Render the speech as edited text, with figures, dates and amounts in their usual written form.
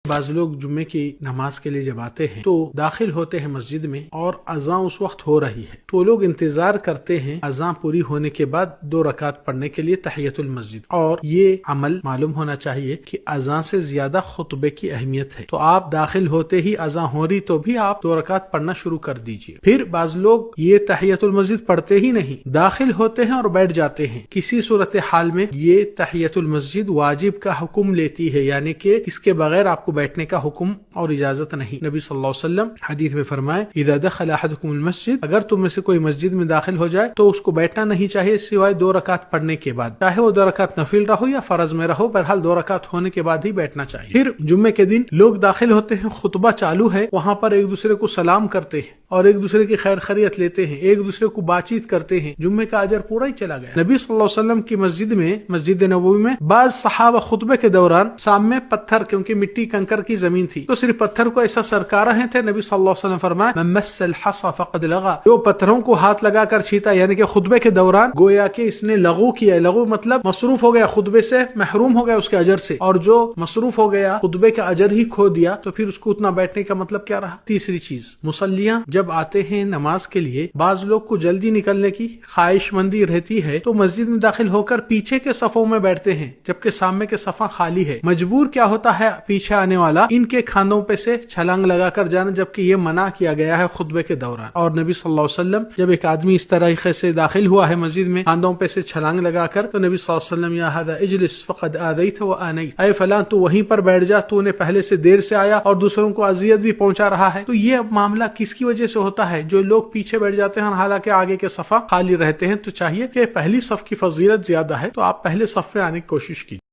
بعض لوگ جمعے کی نماز کے لیے جب آتے ہیں تو داخل ہوتے ہیں مسجد میں اور اذان اس وقت ہو رہی ہے، تو لوگ انتظار کرتے ہیں اذان پوری ہونے کے بعد 2 رکعت پڑھنے کے لیے تحیۃ المسجد۔ اور یہ عمل معلوم ہونا چاہیے کہ اذان سے زیادہ خطبے کی اہمیت ہے، تو آپ داخل ہوتے ہی اذان ہو رہی تو بھی آپ 2 رکعت پڑھنا شروع کر دیجیے۔ پھر بعض لوگ یہ تحیۃ المسجد پڑھتے ہی نہیں، داخل ہوتے ہیں اور بیٹھ جاتے ہیں۔ کسی صورتحال میں یہ تحیۃ المسجد واجب کا حکم لیتی ہے، یعنی کہ اس کے بغیر آپ کو بیٹھنے کا حکم اور اجازت نہیں۔ نبی صلی اللہ علیہ وسلم حدیث میں فرمائے اذا دخل احدکم المسجد، اگر تم میں سے کوئی مسجد میں داخل ہو جائے تو اس کو بیٹھنا نہیں چاہیے سوائے 2 رکعت پڑھنے کے بعد، چاہے وہ 2 رکعت نفل رہو یا فرض میں رہو، بہرحال 2 رکعت ہونے کے بعد ہی بیٹھنا چاہیے۔ پھر جمعے کے دن لوگ داخل ہوتے ہیں، خطبہ چالو ہے، وہاں پر ایک دوسرے کو سلام کرتے ہیں اور ایک دوسرے کی خیر خیریت لیتے ہیں، ایک دوسرے کو بات چیت کرتے ہیں، جمعے کا اجر پورا ہی چلا گیا۔ نبی صلی اللہ علیہ وسلم کی مسجد میں، مسجد نبوی میں، بعض صحابہ خطبے کے دوران سامنے پتھر، کیونکہ مٹی کنکر کی زمین تھی تو صرف پتھر کو ایسا سرکا رہے تھے، نبی صلی اللہ علیہ وسلم فرمایا من مس الحصى فقد لغا، جو پتھروں کو ہاتھ لگا کر چھیتا، یعنی کہ خطبے کے دوران گویا کہ اس نے لغو کیا ہے، لغو مطلب مصروف ہو گیا، خطبے سے محروم ہو گیا اس کے اجر سے، اور جو مصروف ہو گیا خطبے کا اجر ہی کھو دیا، تو پھر اس کو اتنا بیٹھنے کا مطلب کیا رہا۔ تیسری چیز، مصلیاں جب آتے ہیں نماز کے لیے، بعض لوگ کو جلدی نکلنے کی خواہش مندی رہتی ہے تو مسجد میں داخل ہو کر پیچھے کے صفوں میں بیٹھتے ہیں جبکہ سامنے کے صفحہ خالی ہے۔ مجبور کیا ہوتا ہے پیچھے آنے والا ان کے کھانوں پہ سے چھلانگ لگا کر جانا، جبکہ یہ منع کیا گیا ہے خطبے کے دوران۔ اور نبی صلی اللہ علیہ وسلم جب ایک آدمی اس طریقے سے داخل ہوا ہے مسجد میں کاندھوں پہ سے چھلانگ لگا کر، تو نبی صلی اللہ علیہ وسلم یا ھذا اجلس فقد آذیت وآنیت، اے فلاں تو وہیں پر بیٹھ جا، تو نے پہلے سے دیر سے آیا اور دوسروں کو اذیت بھی پہنچا رہا ہے۔ تو یہ معاملہ کس کی وجہ سے ہوتا ہے؟ جو لوگ پیچھے بیٹھ جاتے ہیں حالانکہ آگے کے صفحہ خالی رہتے ہیں۔ تو چاہیے کہ پہلی صف کی فضیلت زیادہ ہے تو آپ پہلے صف میں آنے کی کوشش کیجیے۔